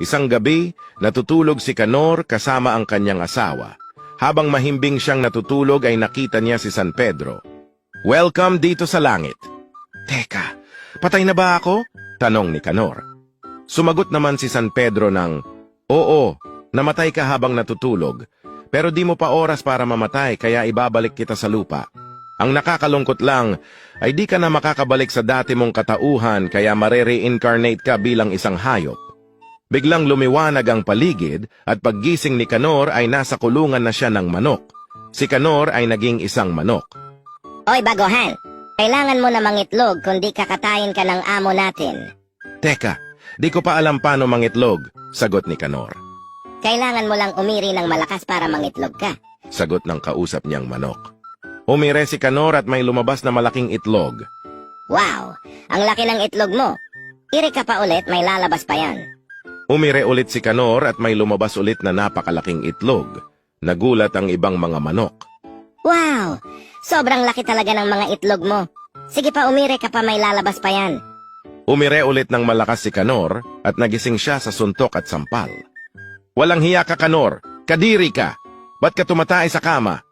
Isang gabi, natutulog si Canor kasama ang kanyang asawa. Habang mahimbing siyang natutulog ay nakita niya si San Pedro. "Welcome dito sa langit." "Teka, patay na ba ako?" tanong ni Canor. Sumagot naman si San Pedro ng, "Oo, namatay ka habang natutulog. Pero di mo pa oras para mamatay kaya ibabalik kita sa lupa. Ang nakakalungkot lang ay di ka na makakabalik sa dati mong katauhan kaya mare-reincarnate ka bilang isang hayop." Biglang lumiwanag ang paligid at paggising ni Canor ay nasa kulungan na siya ng manok. Si Canor ay naging isang manok. Oy, baguhan! Kailangan mo na mangitlog kundi kakatayin ka ng amo natin. "Teka, di ko pa alam paano mangitlog," sagot ni Canor. Kailangan mo lang umiri ng malakas para mangitlog ka. Sagot ng kausap niyang manok. Umire si Canor at may lumabas na malaking itlog. Wow! Ang laki ng itlog mo. Iri ka pa ulit, may lalabas pa yan. Umire ulit si Canor at may lumabas ulit na napakalaking itlog. Nagulat ang ibang mga manok. Wow! Sobrang laki talaga ng mga itlog mo. Sige pa, umiri ka pa, may lalabas pa yan. Umire ulit ng malakas si Canor at nagising siya sa suntok at sampal. "Walang hiya ka, Canor! Kadiri ka! Ba't ka tumatay sa kama?"